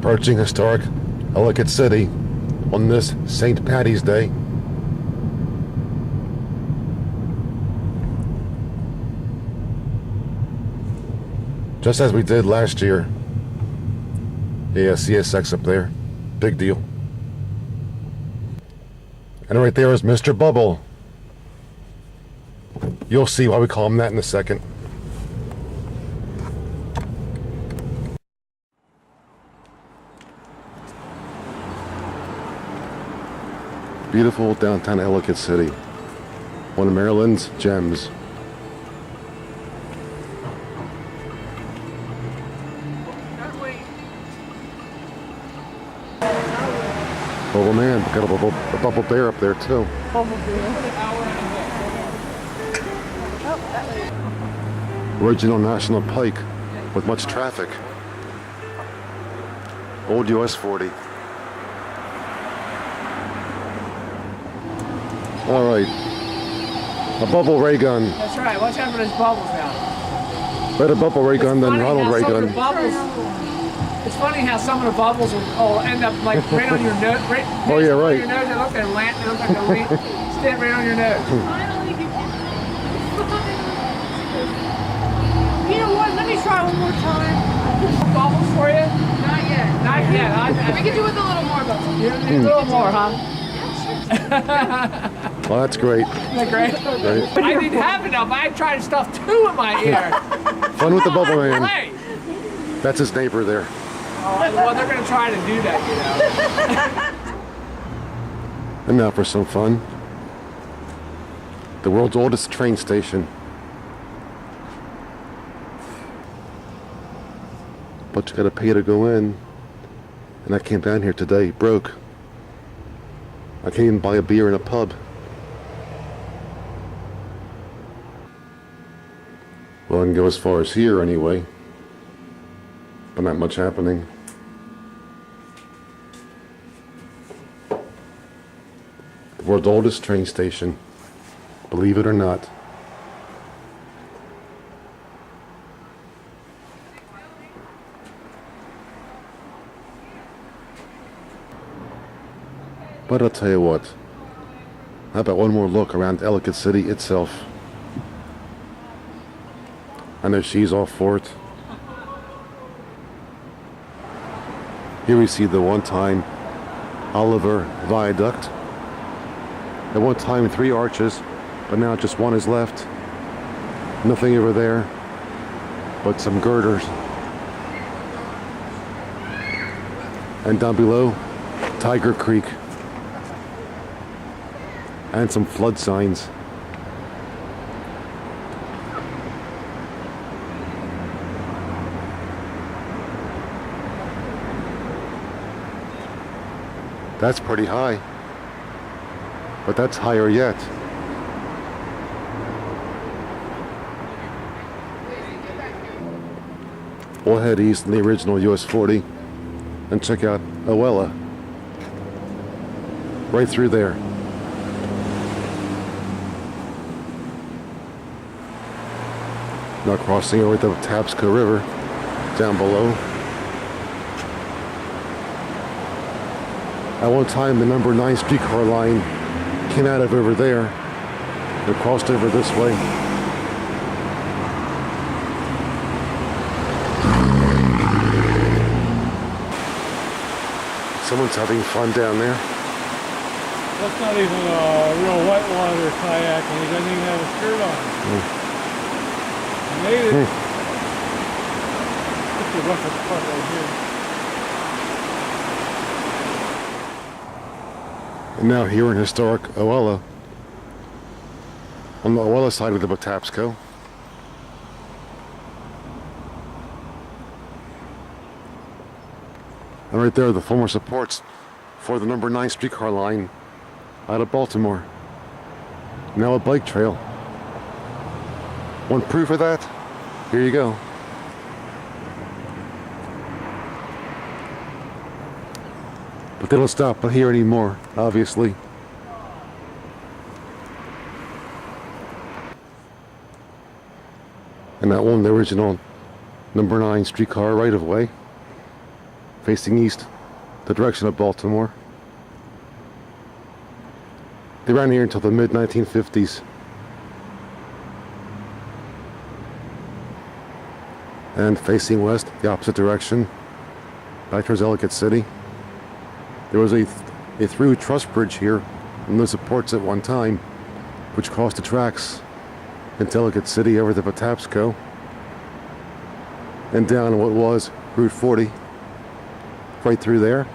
approaching historic Ellicott City on this St. Patty's Day. Just as we did last year. Yeah, CSX up there. Big deal. And right there is Mr. Bubble. You'll see why we call him that in a second. Beautiful downtown Ellicott City. One of Maryland's gems. Oh man, got a bubble bear up there too. Bubble bear. Original National Pike with much traffic. Old US 40. Alright. A bubble ray gun. That's right, watch out for those bubbles now. Better bubble ray gun than Ronald ray gun. It's funny how some of the bubbles will end up like right on your nose. Right, oh yeah, right. Your nose, they look like they look like they'll stand right on your nose. You know what? Let me try one more time. Bubbles for you? Not yet. Not yet. We could do with a little more bubbles. You need a little more, huh? Well, that's great. Isn't that great? I didn't have enough. I tried to stuff 2 in my ear. Fun with the bubble man. That's his neighbor there. Well, they're going to try to do that, you know. And now for some fun. The world's oldest train station. But you gotta pay to go in. And I came down here today broke. I can't even buy a beer in a pub. Well, I can go as far as here anyway. But not much happening. The world's oldest train station. Believe it or not. But I'll tell you what, how about one more look around Ellicott City itself? I know she's all for it. Here we see the one-time Oliver Viaduct. At one time 3 arches, but now just 1 is left. Nothing over there, but some girders. And down below, Tiger Creek. And some flood signs. That's pretty high. But that's higher yet. We'll head east in the original US 40 and check out Owella. Right through there. Now crossing over the Patapsco River down below. At one time the number 9 streetcar line came out of over there and crossed over this way. Someone's having fun down there. That's not even a real whitewater kayaking. He doesn't even have a skirt on. Made it. That's the roughest part right here. And now here in historic Owella, on the Owella side of the Patapsco. And right there are the former supports for the number 9 streetcar line out of Baltimore. Now a bike trail. Want proof of that? Here you go. But they don't stop here anymore, obviously. And that one, the original number 9 streetcar right of way. facing east, the direction of Baltimore. They ran here until the mid-1950s. And facing west, the opposite direction, back towards Ellicott City. There was a through truss bridge here, and no supports at one time, which crossed the tracks into Ellicott City over the Patapsco, and down what was Route 40, right through there.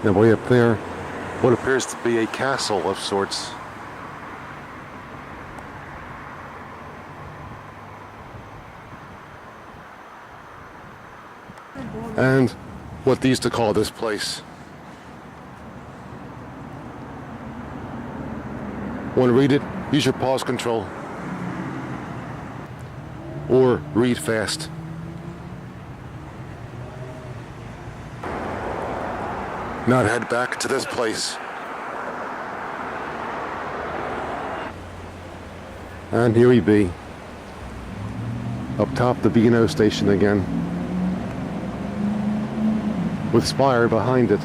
And way up there, what appears to be a castle of sorts. And what they used to call this place. Want to read it? Use your pause control. Or read fast. Now head back to this place. And here we be. Up top the B&O station again. With Spire behind it.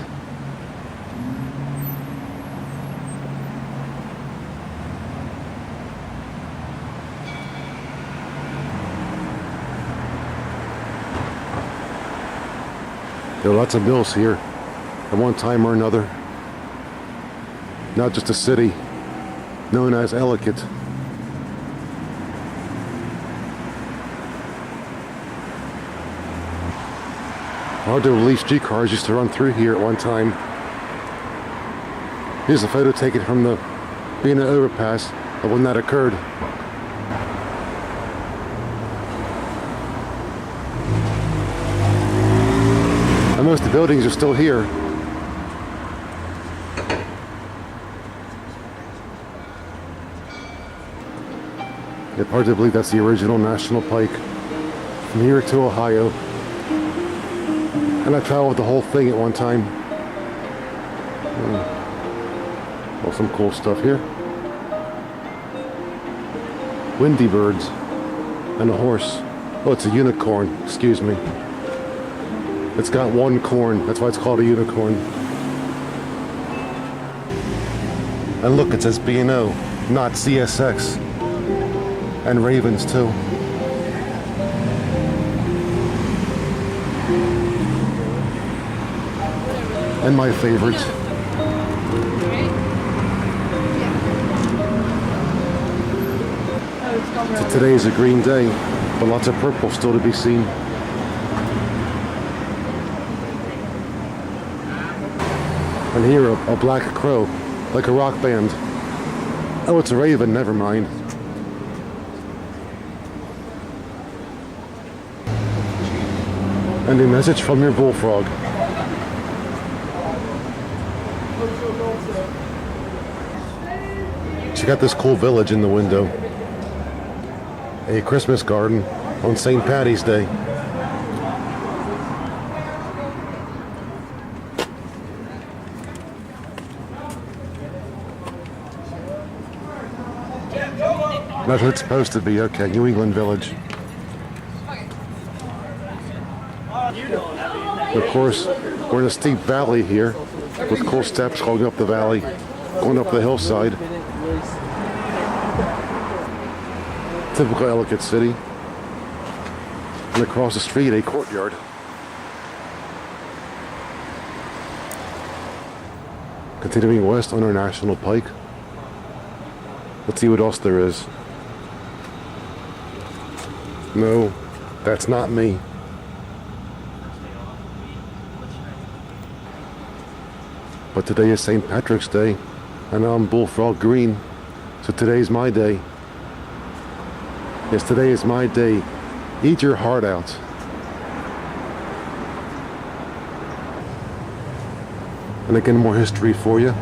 There are lots of mills here at one time or another. Not just a city known as Ellicott. Hard to believe streetcars used to run through here at one time. Here's a photo taken from the B&O overpass of when that occurred. And most of the buildings are still here. It's hard to believe that's the original National Pike from here to Ohio. And I traveled the whole thing at one time. Well, some cool stuff here. Windy birds and a horse. Oh, it's a unicorn. Excuse me. It's got one corn. That's why it's called a unicorn. And look, it says B&O, not CSX. And Ravens too. And my favorites. So today is a green day, but lots of purple still to be seen. And here a black crow, like a rock band. Oh, it's a raven, never mind. And a message from your bullfrog. She got this cool village in the window. A Christmas garden on St. Patty's Day. That's what it's supposed to be. Okay, New England Village. Of course, we're in a steep valley here with cool steps going up the valley, going up the hillside. Typical Ellicott City. And across the street, a courtyard. Continuing west on our National Pike. Let's see what else there is. No, that's not me. But today is St. Patrick's Day, and I'm Bullfrog Green, so today's my day. Yes, today is my day. Eat your heart out. And again, more history for you.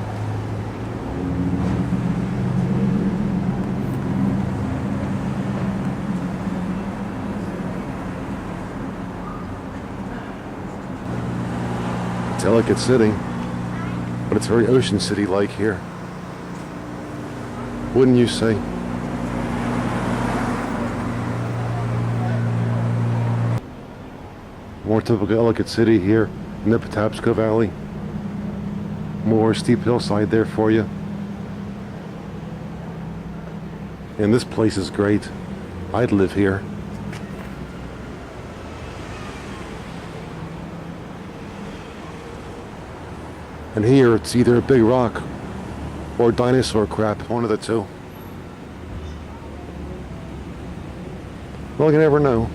It's Ellicott City, but it's very Ocean City-like here. Wouldn't you say? More typical Ellicott City here in the Patapsco Valley. More steep hillside there for you. And this place is great. I'd live here. And here it's either a big rock or dinosaur crap, one of the two. Well, you never know.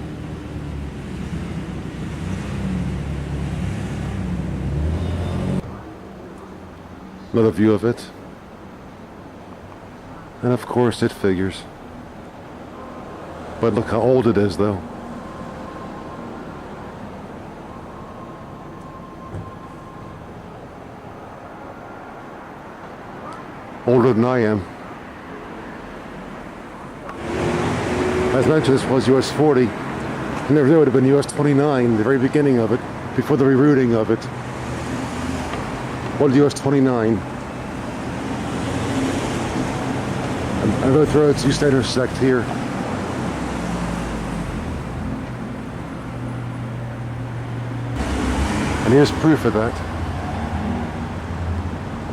Another view of it. And of course it figures. But look how old it is though. Older than I am. As mentioned, this was US 40. I never knew it would have been US 29, the very beginning of it, before the rerouting of it. What US 29? And both roads used to intersect here. And here's proof of that.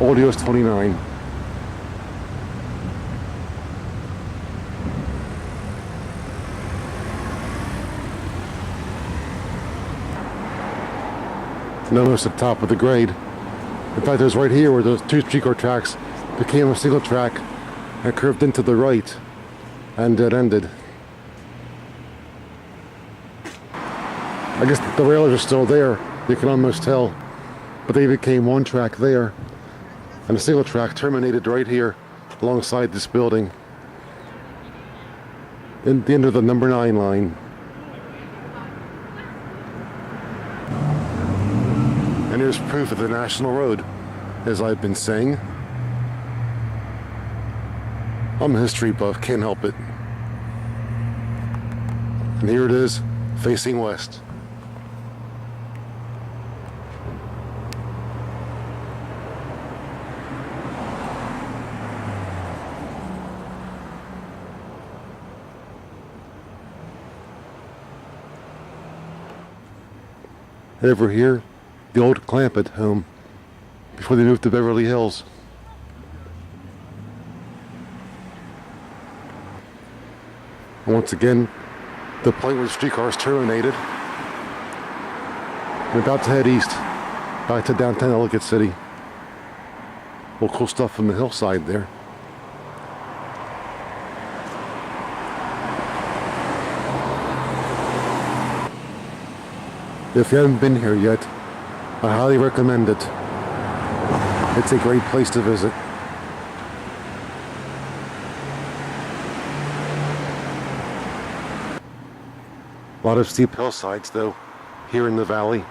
Old US 29. And almost at the top of the grade. In fact, it was right here where those two streetcar tracks became a single track and curved into the right and it ended. I guess the railers are still there, you can almost tell, but they became one track there and a single track terminated right here alongside this building in the end of the number 9 line. And here's proof of the National Road, as I've been saying. I'm a history buff, can't help it. And here it is, facing west. And over here, the old Clampett home, before they moved to Beverly Hills. And once again, the point where the streetcars terminated. I'm about to head east, back to downtown Ellicott City. Well, cool stuff from the hillside there. If you haven't been here yet, I highly recommend it. It's a great place to visit. A lot of steep hillsides though, here in the valley.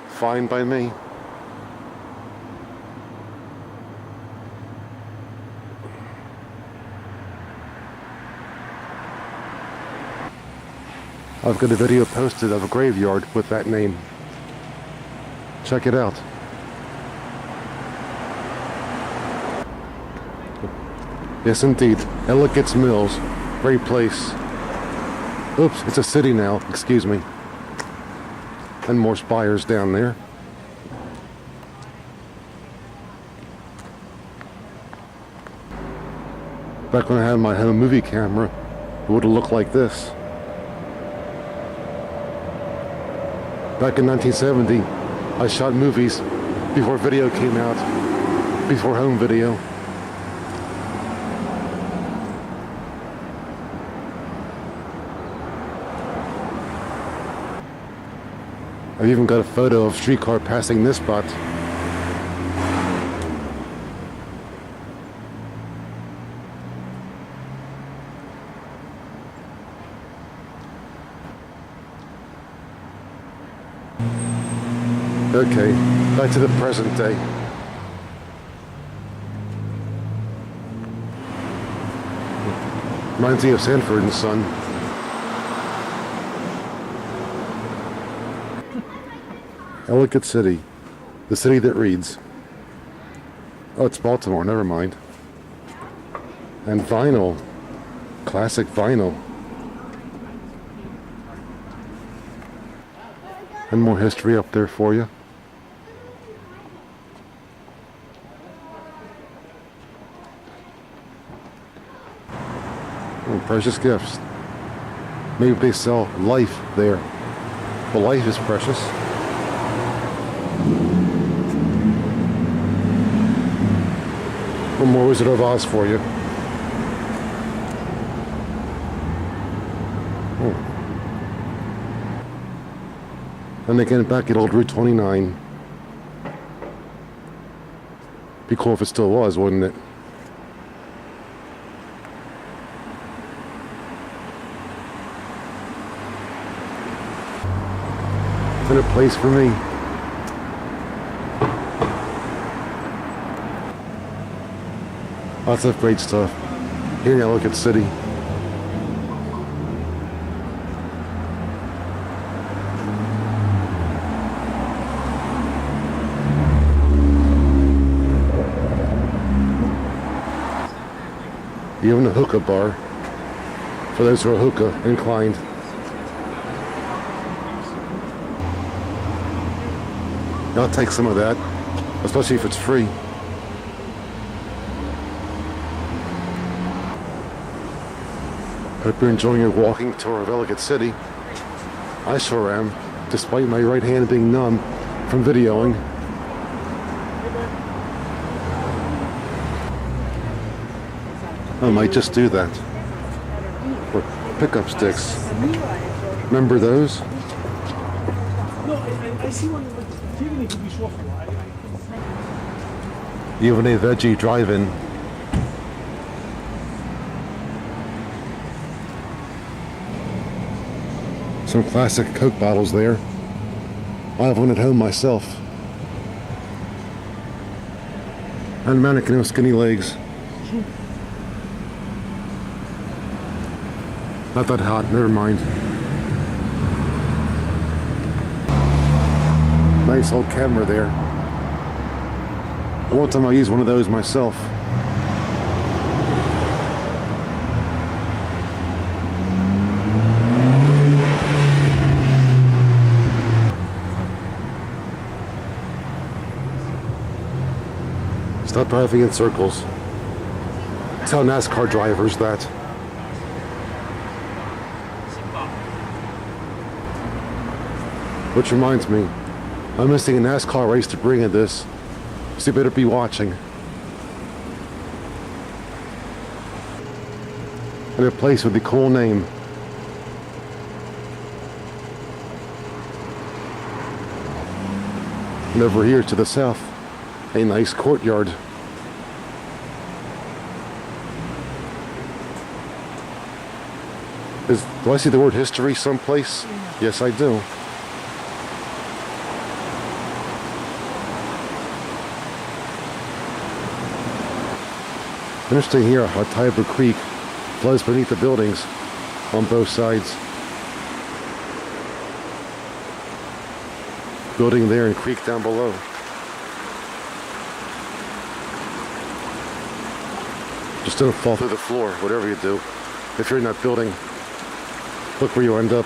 Fine by me. I've got a video posted of a graveyard with that name. Check it out. Yes indeed, Ellicott's Mills, great place. Oops, it's a city now, excuse me. And more spires down there. Back when I had my home movie camera, it would have looked like this. Back in 1970, I shot movies before video came out, before home video. I've even got a photo of a streetcar passing this spot. Okay, back to the present day. Reminds me of Sanford and Son. Ellicott City, the city that reads. Oh, it's Baltimore, never mind. And vinyl, classic vinyl. And more history up there for you. Oh, precious gifts. Maybe they sell life there. Well, life is precious. One more Wizard of Oz for you. Oh. And again, back at old Route 29. Be cool if it still was, wouldn't it? Is it a place for me? Lots of great stuff here in Ellicott City. Even a hookah bar for those who are hookah inclined. I'll take some of that, especially if it's free. Hope you're enjoying your walking tour of Ellicott City. I sure am, despite my right hand being numb from videoing. I might just do that. Or pickup sticks. Remember those? Even a veggie drive-in. Some classic Coke bottles there. I have one at home myself. And a mannequin with skinny legs. Not that hot, never mind. Nice old camera there. One time I used one of those myself. Stop driving in circles. Tell NASCAR drivers that. Which reminds me, I'm missing a NASCAR race to bring in this, so you better be watching. And a place with a cool name. And over here to the south, a nice courtyard. Do I see the word history someplace? Yes, I do. Interesting here how Tiber Creek flows beneath the buildings on both sides. Building there and creek down below. Just don't fall through the floor, whatever you do. If you're in that building, look where you end up.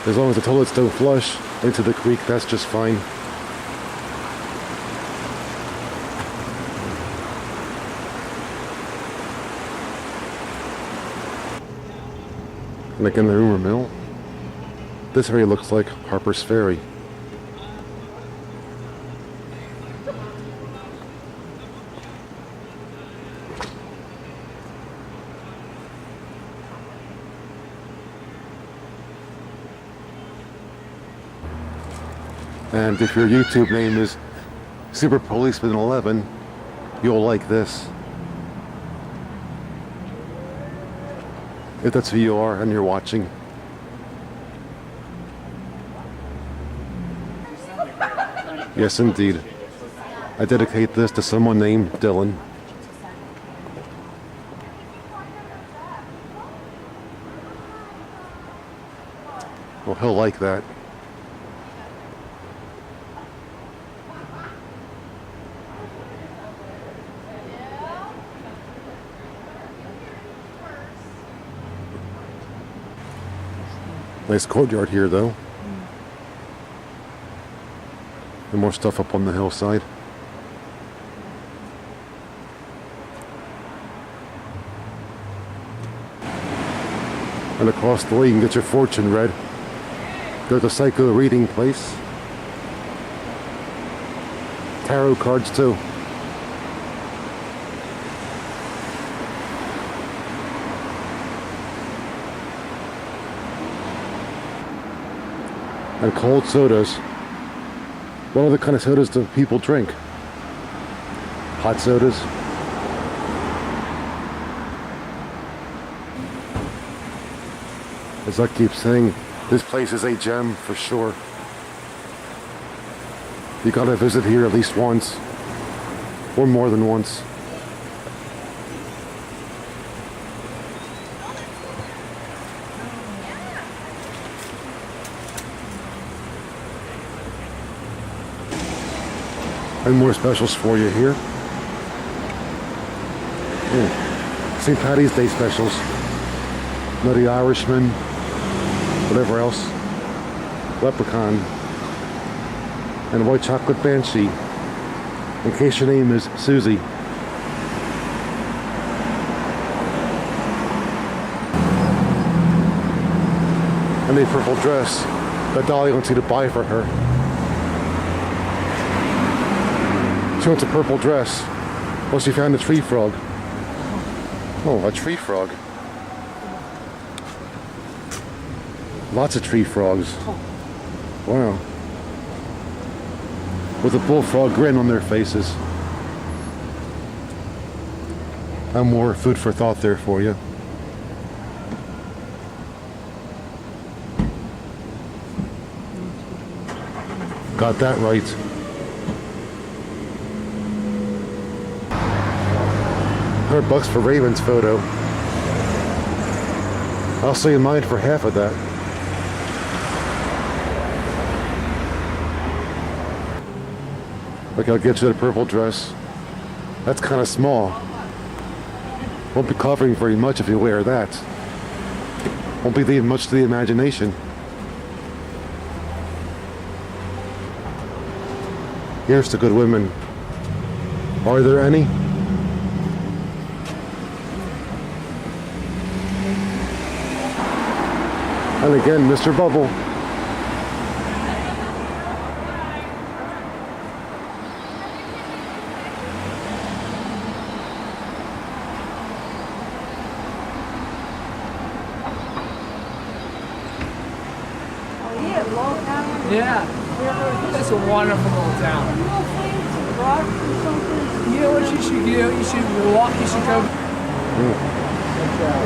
As long as the toilets don't flush into the creek, that's just fine. Like in the rumor mill, this area looks like Harpers Ferry. And if your YouTube name is Super Policeman 11, you'll like this. If that's who you are and you're watching. Yes, indeed. I dedicate this to someone named Dylan. Well, he'll like that. Nice courtyard here, though. And more stuff up on the hillside. And across the way, you can get your fortune read. There's a psycho reading place. Tarot cards, too. And cold sodas. What other kind of sodas do people drink? Hot sodas. As I keep saying, this place is a gem for sure. You gotta visit here at least once, or more than once. And more specials for you here. St. Patty's Day specials. Nutty Irishman, whatever else. Leprechaun. And white chocolate banshee. In case your name is Susie. And a purple dress that Dolly wants you to buy for her. She wants a purple dress. Well, she found a tree frog. Oh, a tree frog. Lots of tree frogs. Wow. With a bullfrog grin on their faces. And more food for thought there for you. Got that right. $100 for Raven's photo. I'll sell you mine for half of that. Look, I'll get you the purple dress. That's kind of small. Won't be covering very much if you wear that. Won't be leaving much to the imagination. Here's to good women. Are there any? And again, Mr. Bubble. Yeah. That's a wonderful little town. You know what you should do? You should walk, you should go.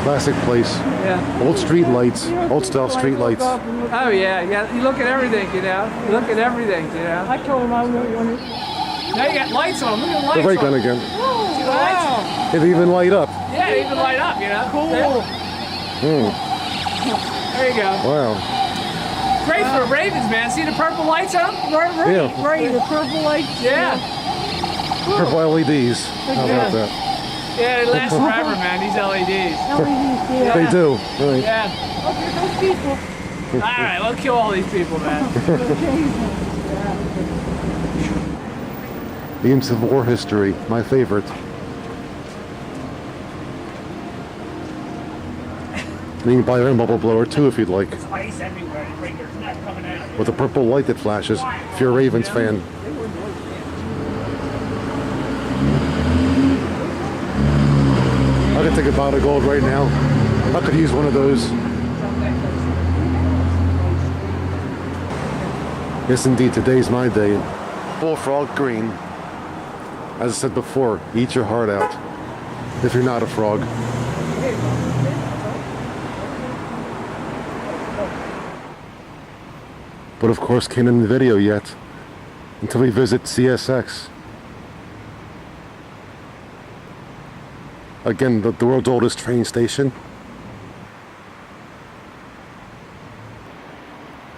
Classic place. Yeah. Old street lights. Old style street lights. Oh yeah, yeah. You look at everything, you know. You look at everything, you know. I told him I wouldn't want it. Now you got lights on. Look at the lights. The ray gun on. again. See the lights? It even light up. Yeah, they even light up, you know. Cool. There you go. Wow. Great for Ravens, man. See the purple lights on? Right, Yeah. Right, the purple lights. Yeah. Purple LEDs. How about that? Yeah, they last forever, man. These LEDs. LEDs, yeah. They do. Right. Yeah. Oh, here those people. All right, let's kill all these people, man. The Civil War history, my favorite. And you can buy your own bubble blower too if you'd like. Ice everywhere. Breaker's not coming out. With a purple light that flashes if you're a Ravens fan. I could take a pot of gold right now. I could use one of those. Yes, indeed, today's my day. Bullfrog green. As I said before, eat your heart out if you're not a frog. But of course, can't end the video yet until we visit CSX. Again, the world's oldest train station.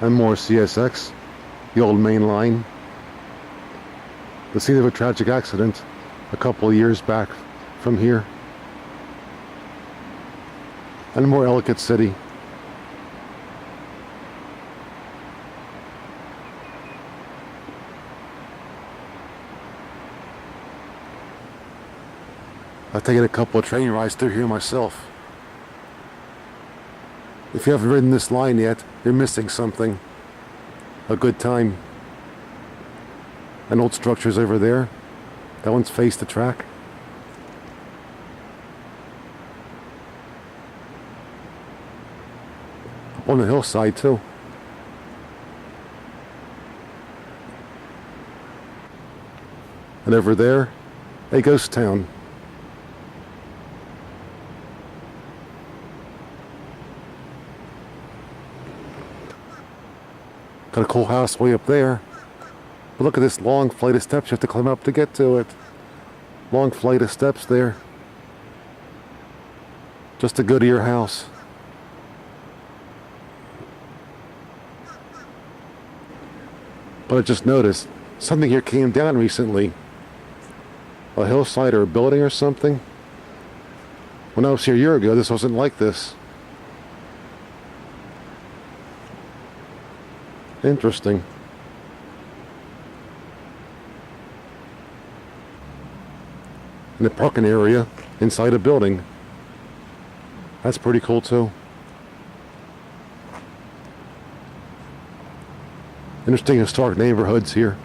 And more CSX, the old main line. The scene of a tragic accident a couple of years back from here. And more Ellicott City. I've taken a couple of train rides through here myself. If you haven't ridden this line yet, you're missing something. A good time. An old structure's over there. That one's faced the track. Up on the hillside too. And over there, a ghost town. Got a cool house way up there. But look at this long flight of steps you have to climb up to get to it. Long flight of steps there. Just to go to your house. But I just noticed something here came down recently. A hillside or a building or something. When I was here a year ago, this wasn't like this. Interesting. In the parking area inside a building. That's pretty cool too. Interesting historic neighborhoods here.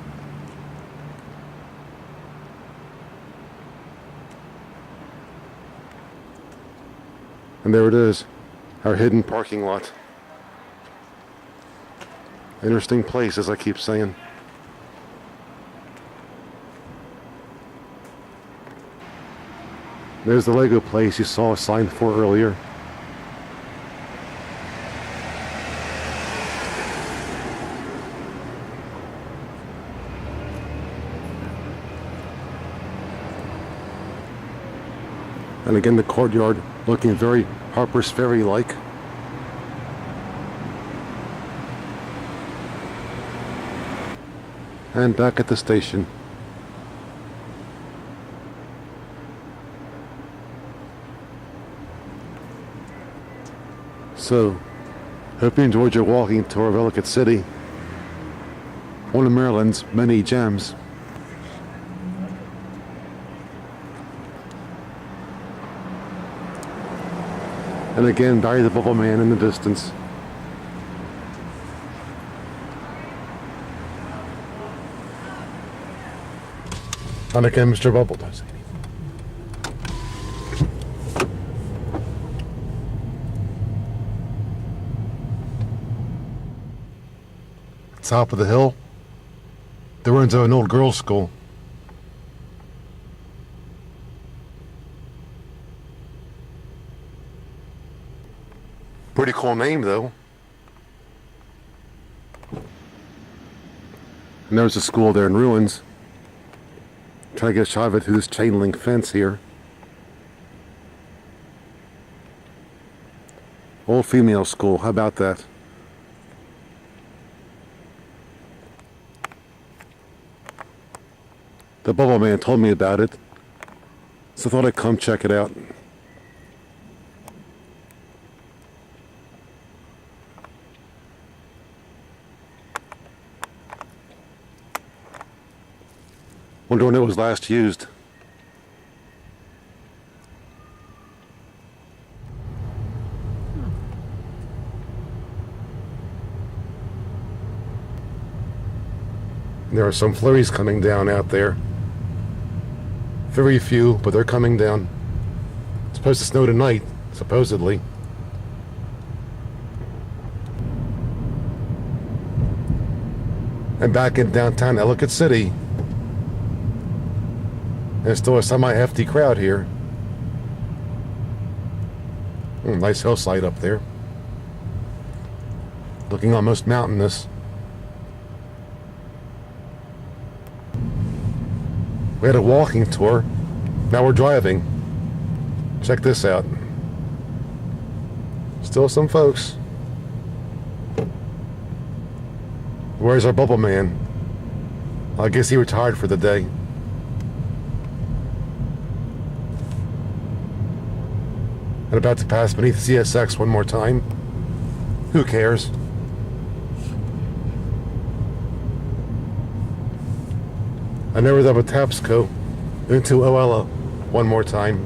And there it is, our hidden parking lot. Interesting place, as I keep saying. There's the Lego place you saw a sign for earlier. And again, the courtyard looking very Harpers Ferry like. And back at the station. So, hope you enjoyed your walking tour of Ellicott City, one of Maryland's many gems. And again, Barry the Bubble Man in the distance. And again, Mr. Bubble does it. Top of the hill, the ruins of an old girls' school. Pretty cool name, though. And there's a school there in ruins. Try to get a shot of it through this chain link fence here. Old female school, how about that? The Bubble Man told me about it, so I thought I'd come check it out. Wonder when it was last used. There are some flurries coming down out there. Very few, but they're coming down. It's supposed to snow tonight, supposedly. And back in downtown Ellicott City. There's still a semi-hefty crowd here. Nice hillside up there. Looking almost mountainous. We had a walking tour. Now we're driving. Check this out. Still some folks. Where's our Bubble Man? I guess he retired for the day. And about to pass beneath CSX one more time. Who cares? And there was a Patapsco into Oella one more time.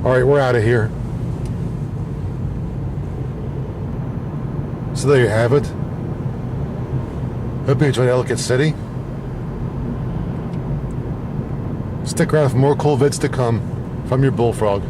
Alright, we're out of here. So there you have it. Hope you enjoyed Ellicott City. Stick around for more cool vids to come from your bullfrog.